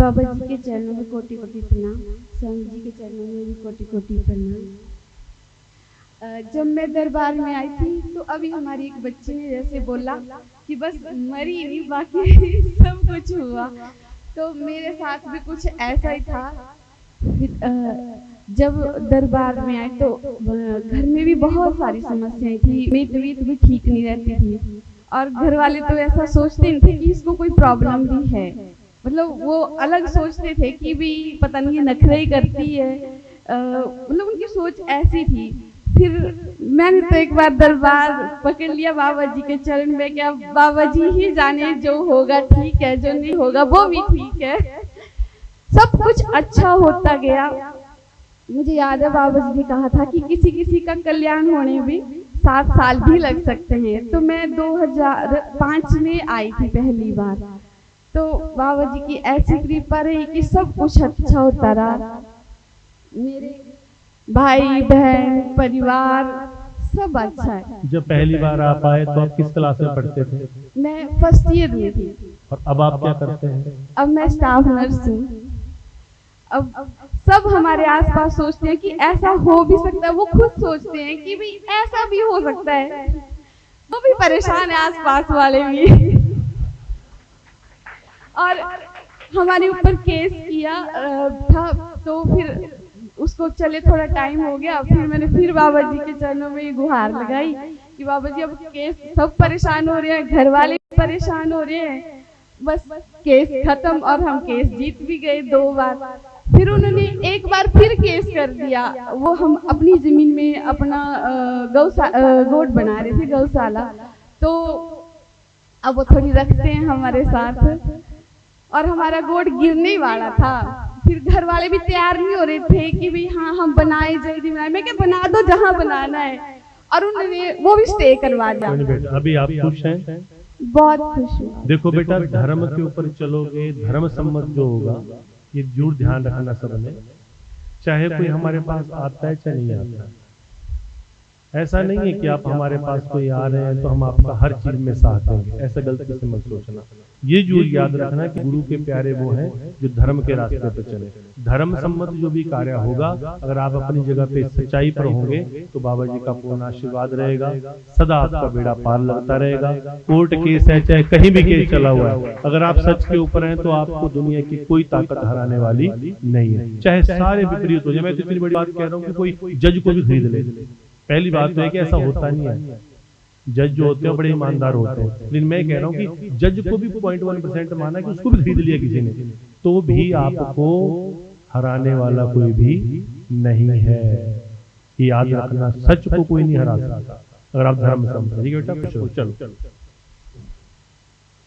बाबा जी के चरणों में कोटि कोटि प्रणाम। स्वामी जी के चरणों में भी कोटि कोटि प्रणाम। जब मैं दरबार में आई थी तो अभी हमारी एक बच्ची ने जैसे बोला कि बस मरी नहीं बाकी सब कुछ हुआ, तो मेरे साथ भी कुछ ऐसा ही था। जब दरबार में आए तो घर में भी बहुत सारी समस्याएं थी, मेरी तबीयत भी ठीक नहीं रहती थी और घर वाले तो ऐसा सोचते नहीं थे कि इसको कोई प्रॉब्लम भी है, मतलब वो अलग सोचते थे कि भी पता नहीं ये नखरे ही करती है, मतलब उनकी सोच ऐसी थी। फिर मैंने तो एक बार दरबार पकड़ लिया बाबा जी के चरण में, क्या बाबा जी ही जाने, जो होगा ठीक है, जो नहीं होगा वो भी ठीक है। सब कुछ अच्छा होता गया। मुझे याद है बाबा जी ने कहा था कि किसी किसी का कल्याण होने में 7 साल भी लग सकते हैं। तो मैं 2005 में आई थी पहली बार, तो बाबा जी की ऐसी कृपा रही कि सब कुछ अच्छा होता रहा। मेरे भाई बहन परिवार सब अच्छा है। जब पहली बार आप आए तो आप किस क्लास में पढ़ते थे? मैं फर्स्ट ईयर में थी। और अब आप क्या करते हैं? अब मैं स्टाफ नर्स हूँ। अब सब हमारे आसपास सोचते हैं कि ऐसा हो भी सकता है, वो खुद सोचते हैं कि भाई ऐसा भी हो सकता है, वो भी परेशान है आसपास वाले भी। और हमारे ऊपर केस किया था, तो फिर उसको चले थोड़ा टाइम हो गया, फिर मैंने फिर बाबा जी के चरणों में गुहार लगाई कि बाबा जी अब केस, सब परेशान हो रहे हैं, घर वाले परेशान हो रहे हैं, बस केस खत्म। और हम केस जीत भी गए 2 बार। फिर उन्होंने एक बार फिर केस कर दिया। वो हम अपनी जमीन में अपना गोट बना रहे थे, गौशाला, तो अब वो थोड़ी रखते हैं हमारे साथ, और हमारा गोट गिरने वाला था। फिर घर वाले भी तैयार नहीं हो रहे थे कि भाई हाँ हम बनाए, जल्दी बनाए। मैं क्या बना दो जहाँ बनाना है, और उन्होंने वो भी स्टे करवा दिया। अभी आप खुश हैं? बहुत खुश हूँ। देखो बेटा, धर्म के ऊपर चलोगे, धर्म सम्मत जो होगा ये जरूर ध्यान रखना सबने, चाहे कोई हमारे पास आता है चाहे नहीं आता है। ऐसा नहीं है कि आप हमारे पास कोई आ रहे हैं तो हम आपका हर चीज में साथ देंगे, ऐसा गलती से मत सोचना। ये जरूर याद रखना कि गुरु के प्यारे वो हैं जो धर्म के रास्ते पर चले। धर्म सम्मत जो भी कार्य होगा, अगर आप अपनी जगह पे सच्चाई पर होंगे तो बाबा जी का पूर्ण आशीर्वाद रहेगा, सदा आपका बेड़ा पार लगता रहेगा। कोर्ट केस है चाहे कहीं भी केस चला हुआ है, अगर आप सच के ऊपर हैं तो आपको दुनिया की कोई ताकत हराने वाली नहीं है, चाहे सारे विपरीत हो जाए। मैं तो इतनी बड़ी बात कह रहा हूँ कि कोई जज को भी खरीद ले। पहली बात तो है कि ऐसा होता नहीं है, जज जो होते हैं बड़े ईमानदार होते हैं, लेकिन मैं कह रहा हूँ कि जज को भी 0.1% माना कि उसको भी खरीद लिया किसी ने, तो भी आपको हराने वाला कोई भी नहीं है। याद रखना, सच को कोई नहीं हरा सकता अगर आप धर्म समझ। ठीक है बेटा, चलो।